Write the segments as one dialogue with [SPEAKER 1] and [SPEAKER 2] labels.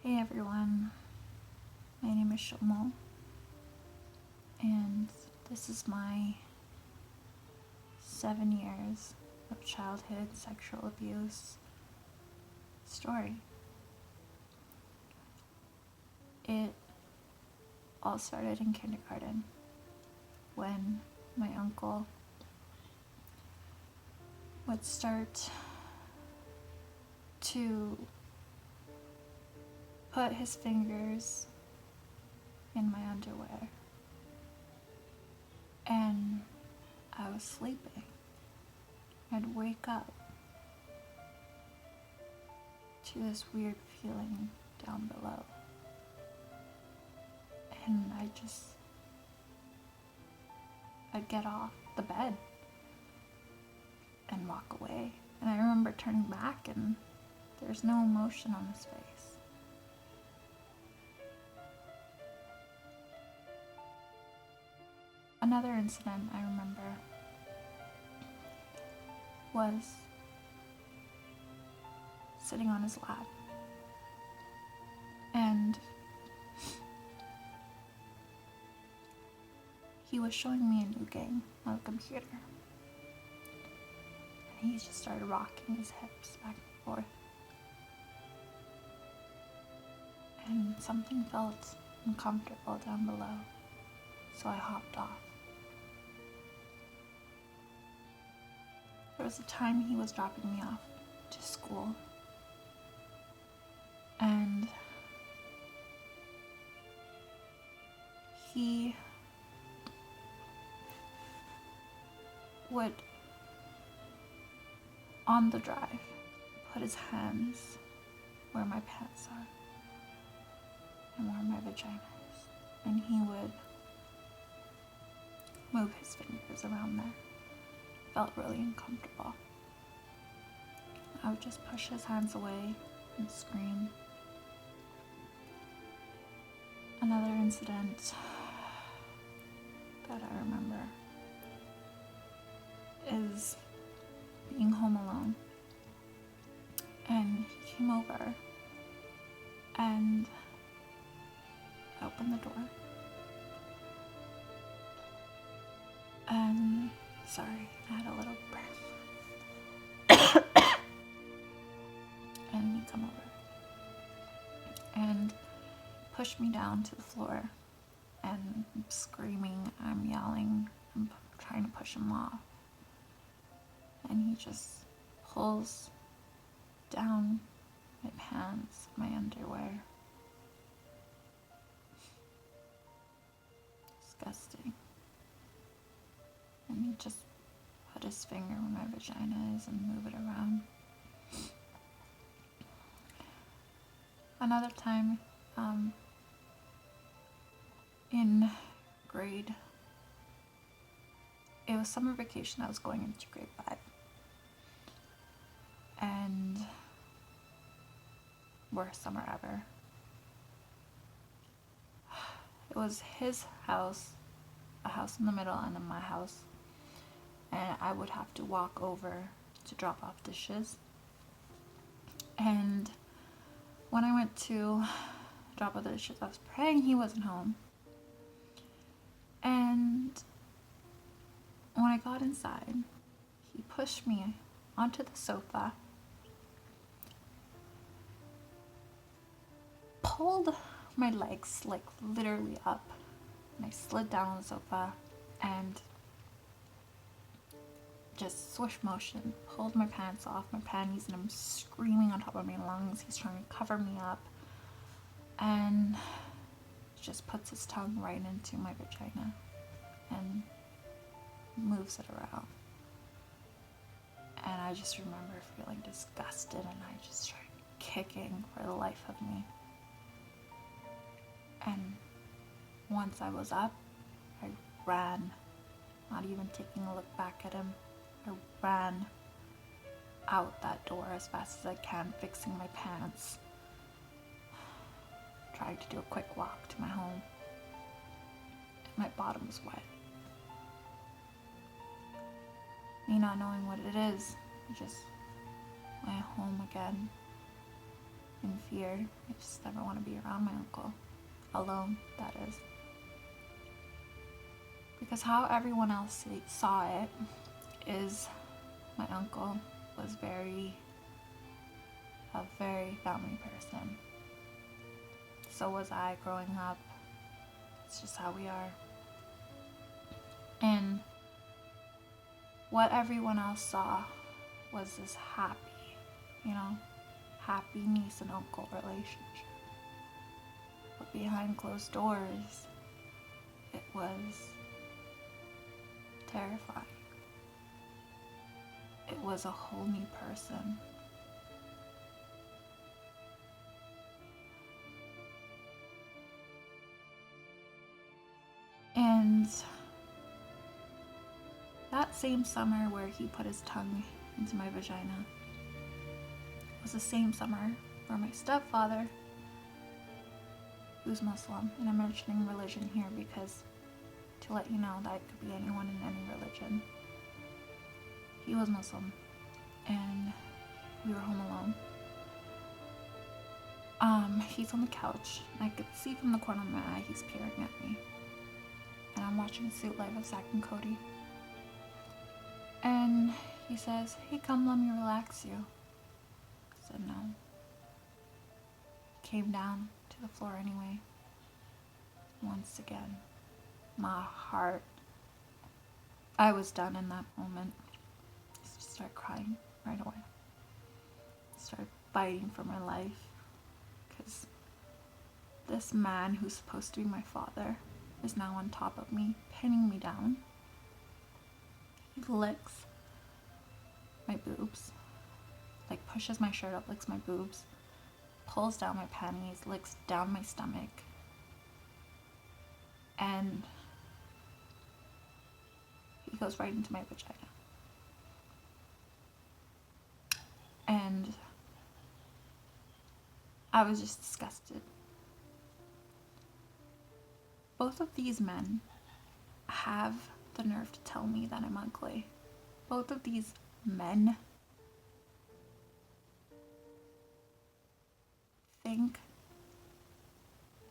[SPEAKER 1] Hey everyone, my name is Shomo, and this is my 7 years of childhood sexual abuse story. It all started in kindergarten when my uncle would start to put his fingers in my underwear, and I was sleeping. I'd wake up to this weird feeling down below, and I'd get off the bed and walk away. And I remember turning back and there's no emotion on his face. Another incident I remember was sitting on his lap, and he was showing me a new game on the computer, and he just started rocking his hips back and forth, and something felt uncomfortable down below, so I hopped off. There was a time he was dropping me off to school, and he would, on the drive, put his hands where my pants are and where my vagina is, and he would move his fingers around there. Felt really uncomfortable. I would just push his hands away and scream. Another incident that I remember is being home alone, and he came over and I opened the door, and sorry, I had a little burp. And he come over and pushed me down to the floor, and I'm screaming, I'm yelling, I'm trying to push him off, and he just pulls down my pants, my underwear. Disgusting. And he just put his finger where my vagina is and move it around. Another time, in it was summer vacation, I was going into grade 5. And worst summer ever. It was his house, a house in the middle, and then my house. And I would have to walk over to drop off dishes. And when I went to drop off the dishes, I was praying he wasn't home. And when I got inside, he pushed me onto the sofa, pulled my legs like literally up, and I slid down on the sofa and just swish motion, pulled my pants off, my panties, and I'm screaming on top of my lungs. He's trying to cover me up, and just puts his tongue right into my vagina and moves it around. And I just remember feeling disgusted, and I just started kicking for the life of me. And once I was up, I ran, not even taking a look back at him. I ran out that door as fast as I can, fixing my pants, tried to do a quick walk to my home. My bottom was wet. Me not knowing what it is, I just went home again in fear. I just never want to be around my uncle. Alone, that is. Because how everyone else saw it is my uncle was a very family person. So was I growing up. It's just how we are. And what everyone else saw was this happy niece and uncle relationship. But behind closed doors, it was terrifying. It was a whole new person. And that same summer where he put his tongue into my vagina was the same summer where my stepfather, who's Muslim, and I'm mentioning religion here because to let you know that it could be anyone in any religion. He was Muslim, and we were home alone. He's on the couch, and I could see from the corner of my eye he's peering at me. And I'm watching Suit Life of Zack and Cody. And he says, "Hey, come, let me relax you." I said no. Came down to the floor anyway. Once again, my heart, I was done in that moment. I just started crying right away. Started fighting for my life. Because this man who's supposed to be my father is now on top of me, pinning me down. He licks my boobs, like pushes my shirt up, licks my boobs, pulls down my panties, licks down my stomach, and he goes right into my vagina. And I was just disgusted. Both of these men have the nerve to tell me that I'm ugly. Both of these men think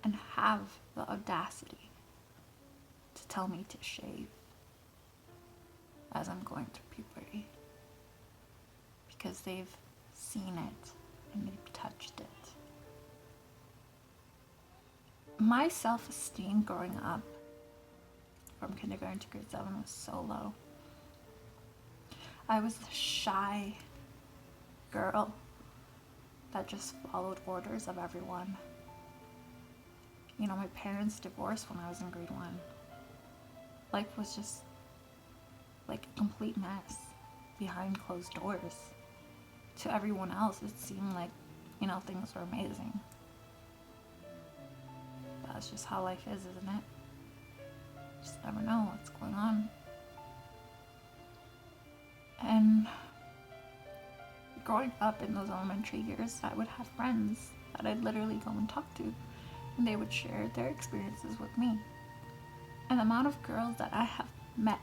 [SPEAKER 1] and have the audacity to tell me to shave as I'm going through puberty. Because they've seen it and they've touched it. My self-esteem growing up from kindergarten to grade 7 was so low. I was the shy girl that just followed orders of everyone. You know, my parents divorced when I was in grade 1. Life was just like a complete mess behind closed doors. To everyone else, it seemed like, things were amazing. That's just how life is, isn't it? You just never know what's going on. And growing up in those elementary years, I would have friends that I'd literally go and talk to, and they would share their experiences with me. And the amount of girls that I have met,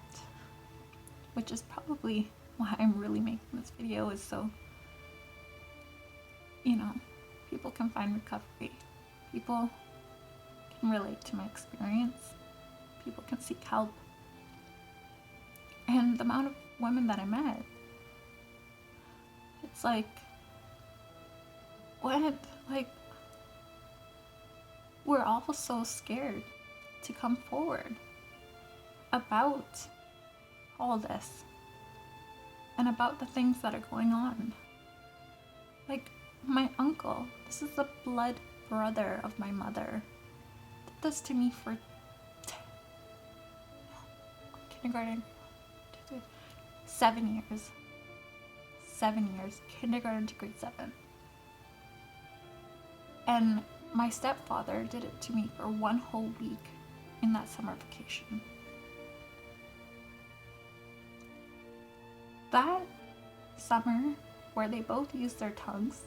[SPEAKER 1] which is probably why I'm really making this video, is so, people can find recovery. People can relate to my experience. People can seek help. And the amount of women that I met, it's like, we're all so scared to come forward about all this and about the things that are going on. Like, my uncle, this is the blood brother of my mother, did this to me for kindergarten, 7 years. 7 years, kindergarten to grade 7. And my stepfather did it to me for 1 whole week in that summer vacation. That summer, where they both used their tongues,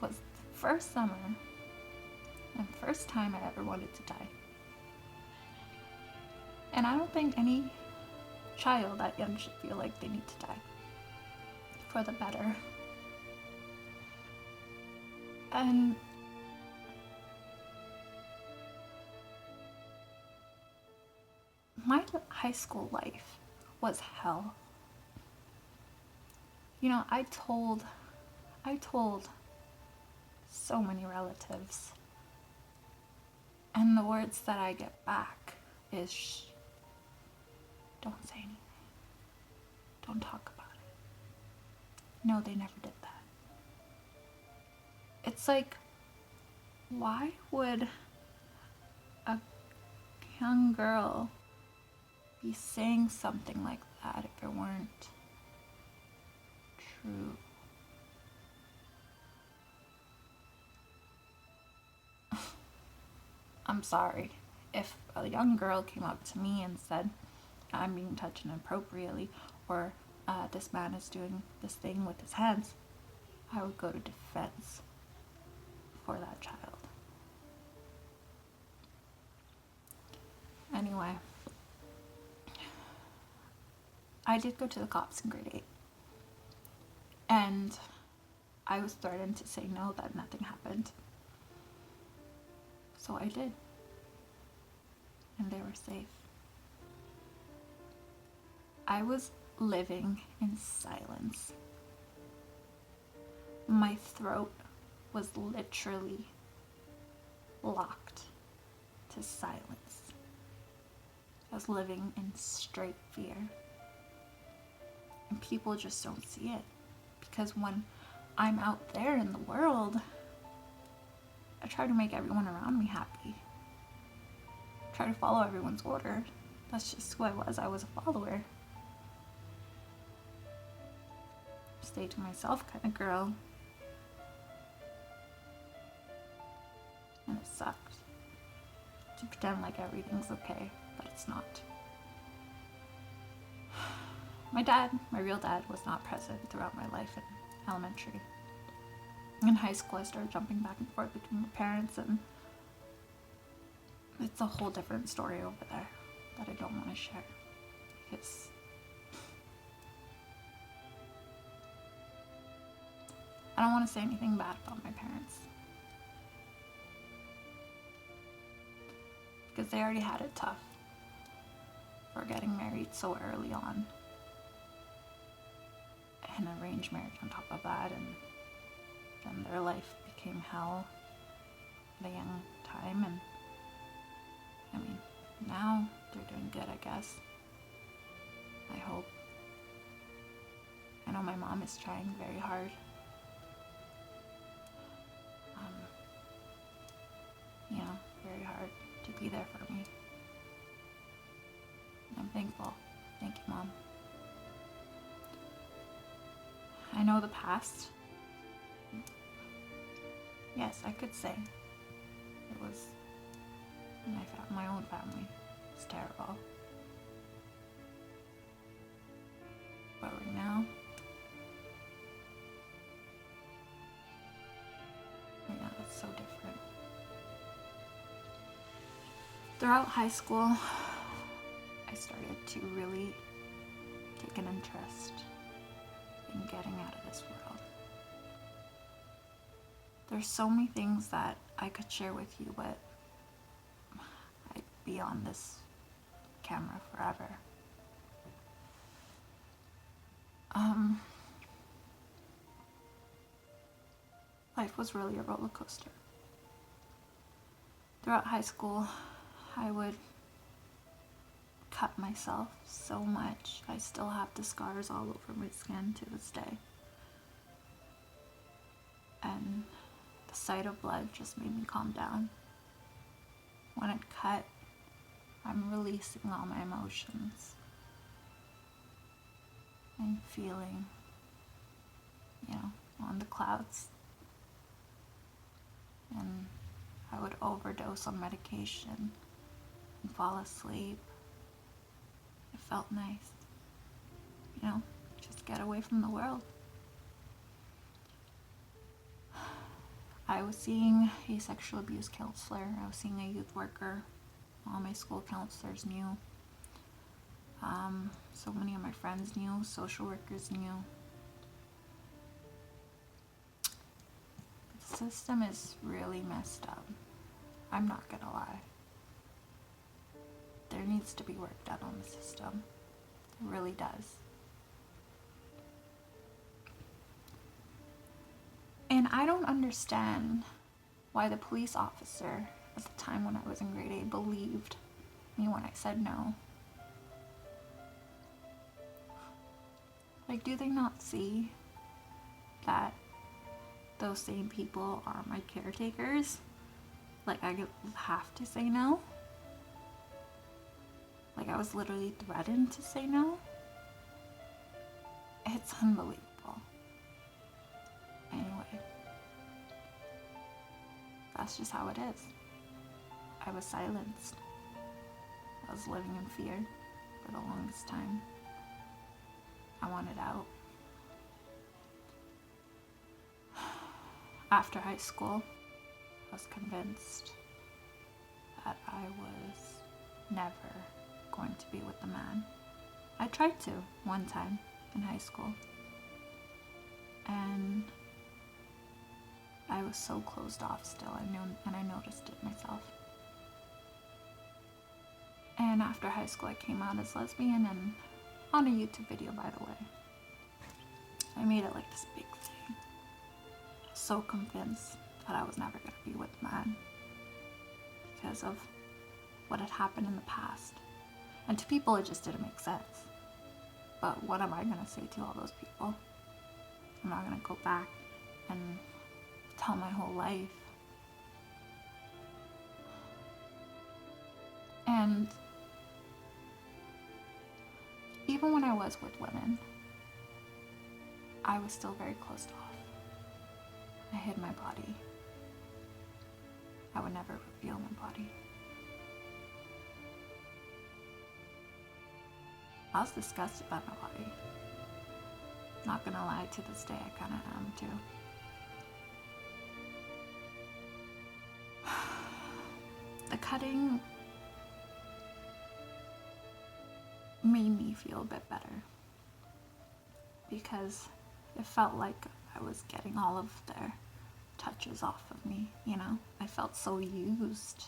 [SPEAKER 1] was the first summer and first time I ever wanted to die. And I don't think any child that young should feel like they need to die for the better. And my high school life was hell. You know, I told so many relatives, and the words that I get back is, shh, don't say anything. Don't talk about it. No, they never did that. It's like, why would a young girl be saying something like that if it weren't true? I'm sorry. If a young girl came up to me and said, I'm being touched inappropriately, or this man is doing this thing with his hands, I would go to defense for that child. Anyway, I did go to the cops in grade 8. And I was threatened to say no, that nothing happened. So I did. And they were safe. I was living in silence. My throat was literally locked to silence. I was living in straight fear. And people just don't see it. Because when I'm out there in the world, I try to make everyone around me happy. I try to follow everyone's order. That's just who I was. I was a follower. Stay to myself kind of girl. And it sucked to pretend like everything's okay, but it's not. My dad, my real dad, was not present throughout my life in elementary. In high school, I started jumping back and forth between my parents, and it's a whole different story over there that I don't want to share, because I don't want to say anything bad about my parents, because they already had it tough for getting married so early on, an arranged marriage on top of that, and then their life became hell at a young time. And I mean, now they're doing good, I guess. I hope. I know my mom is trying very hard. Very hard to be there for me. I'm thankful. Thank you, Mom. I know the past. Yes, I could say it was my own family. It's terrible. But right now, it's so different. Throughout high school, I started to really take an interest in getting out of this world. There's so many things that I could share with you, but I'd be on this camera forever. Life was really a roller coaster. Throughout high school, I would cut myself so much. I still have the scars all over my skin to this day. And the sight of blood just made me calm down. When it cut, I'm releasing all my emotions. I'm feeling, on the clouds. And I would overdose on medication and fall asleep. It felt nice. Just get away from the world. I was seeing a sexual abuse counselor. I was seeing a youth worker. All my school counselors knew. So many of my friends knew. Social workers knew. system is really messed up. I'm not gonna lie. There needs to be work done on the system. It really does. And I don't understand why the police officer at the time when I was in grade 8 believed me when I said no. Like, do they not see that those same people are my caretakers? Like, I have to say no? Like, I was literally threatened to say no? It's unbelievable. Anyway, that's just how it is. I was silenced. I was living in fear for the longest time. I wanted out. After high school, I was convinced that I was never going to be with the man. I tried to one time in high school, and I was so closed off still, and I noticed it myself. And after high school, I came out as lesbian, and on a YouTube video, by the way, I made it like this big thing. So convinced that I was never going to be with the man because of what had happened in the past. And to people, it just didn't make sense. But what am I going to say to all those people? I'm not going to go back and tell my whole life. And even when I was with women, I was still very closed off. I hid my body. I would never reveal my body. I was disgusted by my body. Not gonna lie, to this day I kinda am too. The cutting made me feel a bit better because it felt like I was getting all of their touches off of me, you know? I felt so used.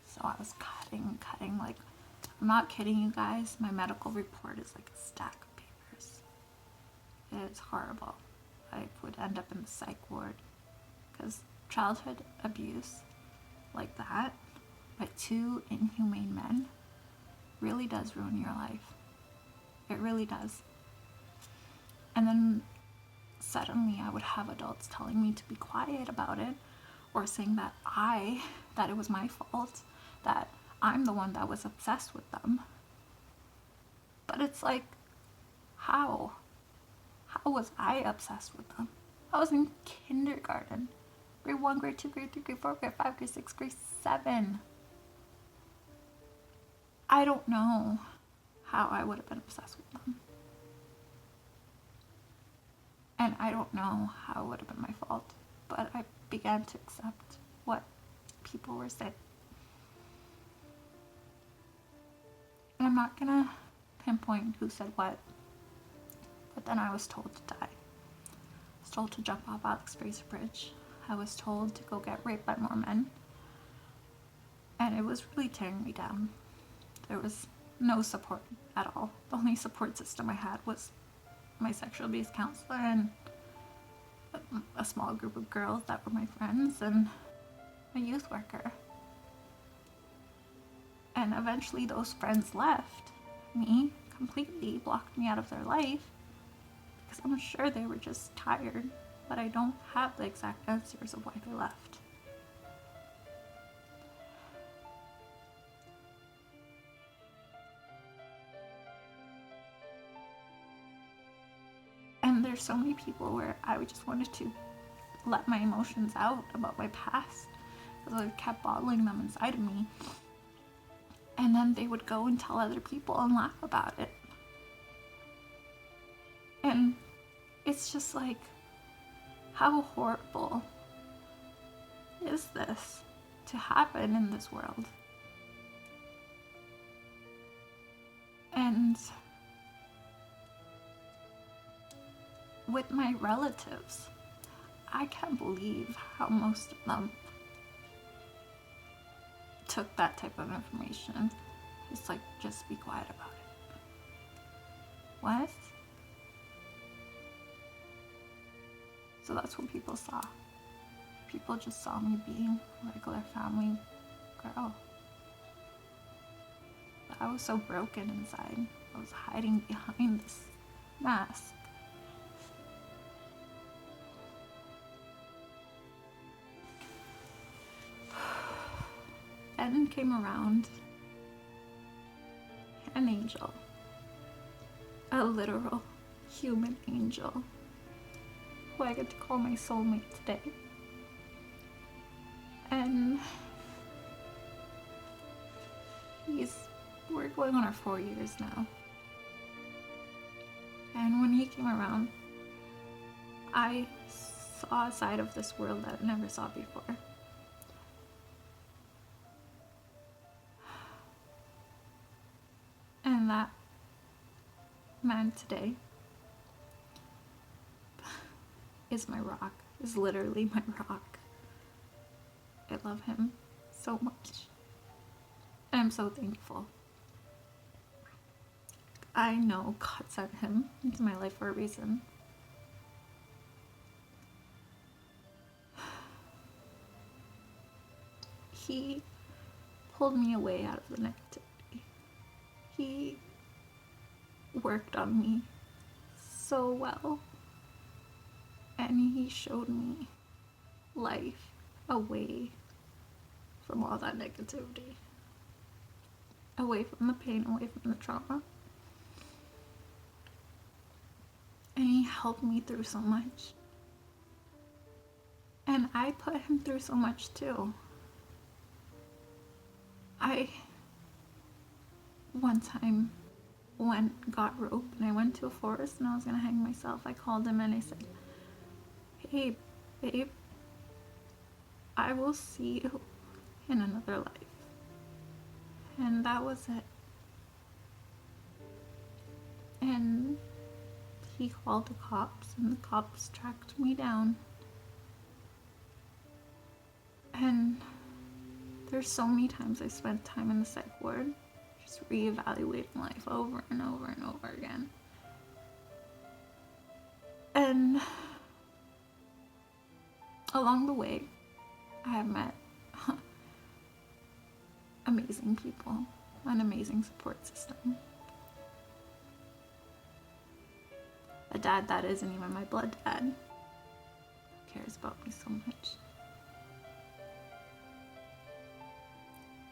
[SPEAKER 1] So I was cutting, like, I'm not kidding you guys, my medical report is like a stack of papers. It's horrible. I would end up in the psych ward because childhood abuse like that by two inhumane men really does ruin your life. It really does. And then suddenly I would have adults telling me to be quiet about it, or saying that it was my fault, that I'm the one that was obsessed with them. But it's like, how? How was I obsessed with them? I was in kindergarten. Grade 1, grade 2, grade 3, grade 4, grade 5, grade 6, grade 7. I don't know how I would have been obsessed with them. And I don't know how it would have been my fault. But I began to accept what people were saying. And I'm not gonna pinpoint who said what. But then I was told to die. I was told to jump off Alex Fraser Bridge. I was told to go get raped by more men. And it was really tearing me down. There was no support at all. The only support system I had was my sexual abuse counselor and a small group of girls that were my friends and a youth worker. And eventually those friends left me completely, blocked me out of their life, because I'm sure they were just tired, but I don't have the exact answers of why they left. And there's so many people where I just wanted to let my emotions out about my past, because I kept bottling them inside of me. And then they would go and tell other people and laugh about it. And it's just like, how horrible is this to happen in this world? And with my relatives, I can't believe how most of them took that type of information. It's like, just be quiet about it. What? So that's what people saw. People just saw me being a regular family girl. But I was so broken inside. I was hiding behind this mask. Ben came around. An angel. A literal human angel. Who I get to call my soulmate today. And we're going on our 4 years now. And when he came around, I saw a side of this world that I never saw before. And that man today is my rock, is literally my rock. I love him so much. And I'm so thankful. I know God sent him into my life for a reason. He pulled me away out of the negativity. He worked on me so well. And he showed me life away from all that negativity. Away from the pain, away from the trauma. And he helped me through so much. And I put him through so much too. I one time got rope and I went to a forest and I was gonna hang myself. I called him and I said, "Hey, babe, I will see you in another life." And that was it. And he called the cops and the cops tracked me down. And there's so many times I spent time in the psych ward just reevaluating life over and over and over again. And along the way, I have met amazing people, an amazing support system. A dad that isn't even my blood dad, who cares about me so much.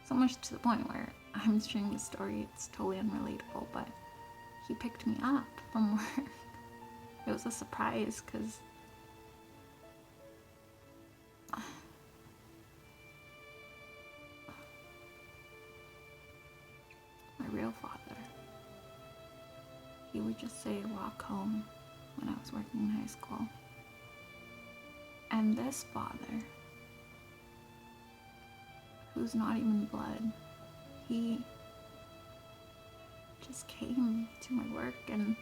[SPEAKER 1] So much to the point where I'm sharing the story, it's totally unrelatable, but he picked me up from work. It was a surprise because my real father, he would just say, "Walk home," when I was working in high school. And this father, who's not even blood, he just came to my work and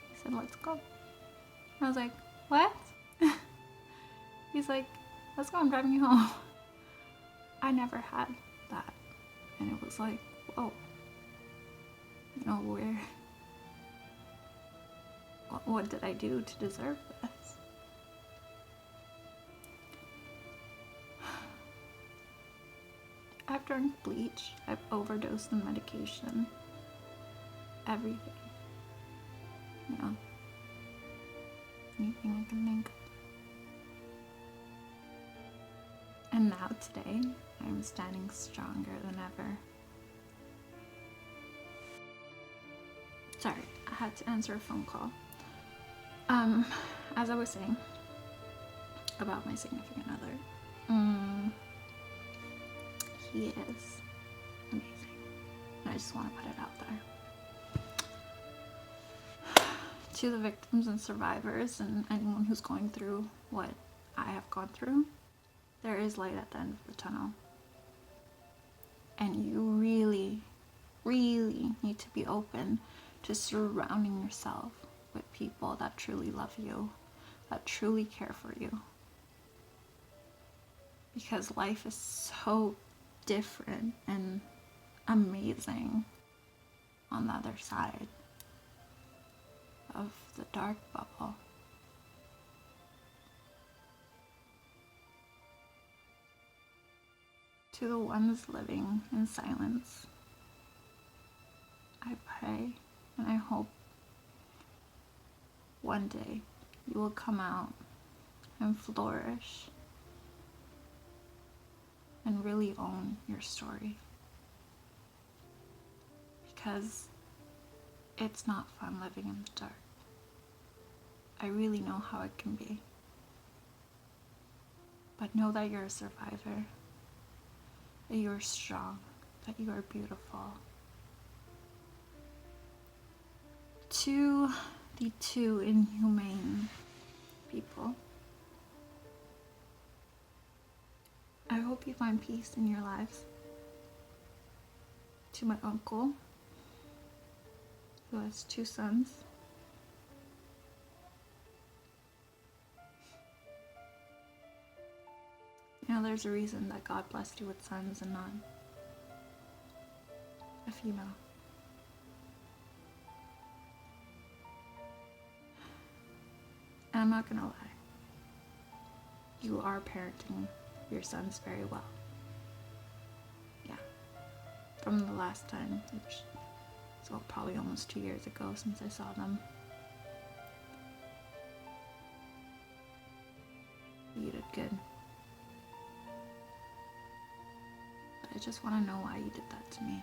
[SPEAKER 1] he said, "Let's go." And I was like, "What?" He's like, "Let's go, I'm driving you home." I never had that. And it was like, whoa. You know, what did I do to deserve this? I've drank bleach, I've overdosed on medication, everything. You know, anything I can think of. And now today, I'm standing stronger than ever. Sorry, I had to answer a phone call. As I was saying about my significant other, he is amazing. And I just want to put it out there. To the victims and survivors and anyone who's going through what I have gone through, there is light at the end of the tunnel. And you really, really need to be open to surrounding yourself with people that truly love you, that truly care for you, because life is so different and amazing on the other side of the dark bubble. To the ones living in silence, I pray and I hope one day you will come out and flourish and really own your story. Because it's not fun living in the dark. I really know how it can be. But know that you're a survivor, that you are strong, that you are beautiful. To the two inhumane people, I hope you find peace in your lives. To my uncle, who has 2 sons, you know, there's a reason that God blessed you with sons and not a female. And I'm not gonna lie, you are parenting your sons very well. Yeah. From the last time, which is probably almost 2 years ago since I saw them. You did good. But I just want to know why you did that to me.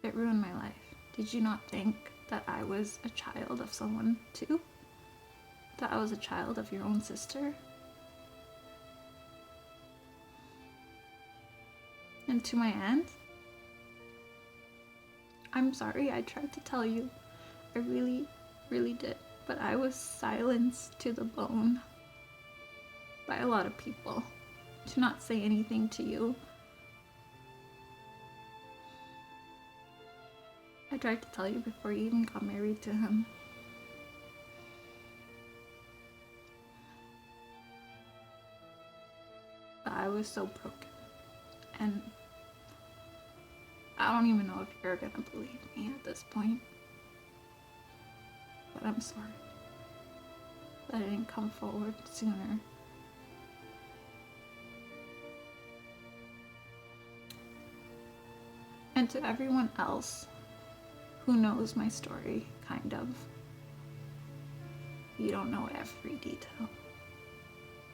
[SPEAKER 1] It ruined my life. Did you not think that I was a child of someone too? That I was a child of your own sister? And to my aunt, I'm sorry, I tried to tell you. I really, really did. But I was silenced to the bone by a lot of people to not say anything to you. I tried to tell you before you even got married to him. But I was so broken. And I don't even know if you're gonna believe me at this point. But I'm sorry that I didn't come forward sooner. And to everyone else who knows my story, kind of, you don't know every detail.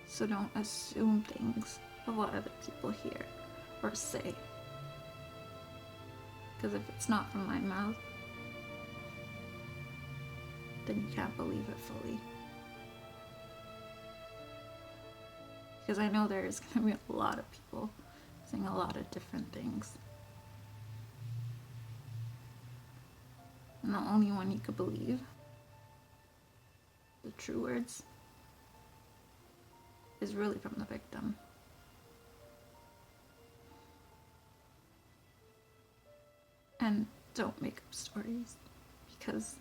[SPEAKER 1] So don't assume things of what other people hear or say. Because if it's not from my mouth, then you can't believe it fully. Because I know there's going to be a lot of people saying a lot of different things. And the only one you could believe, the true words, is really from the victim. And don't make up stories, because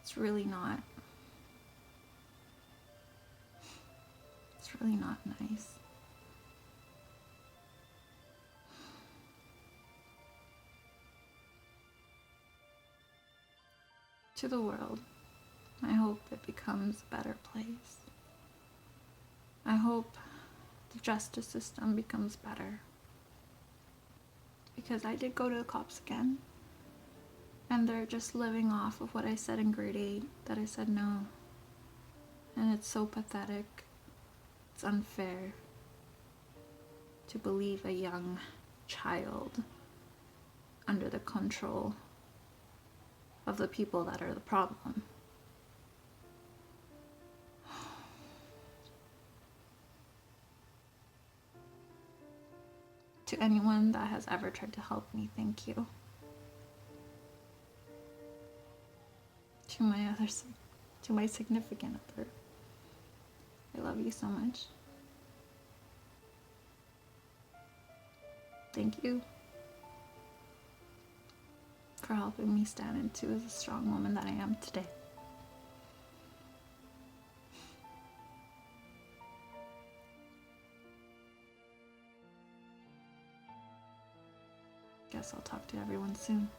[SPEAKER 1] it's really not nice. To the world, I hope it becomes a better place. I hope the justice system becomes better. Because I did go to the cops again, and they're just living off of what I said in grade 8, that I said no. And it's so pathetic. It's unfair to believe a young child under the control of the people that are the problem. To anyone that has ever tried to help me, thank you. To my significant other, I love you so much. Thank you for helping me stand into as a strong woman that I am today. Guess I'll talk to everyone soon.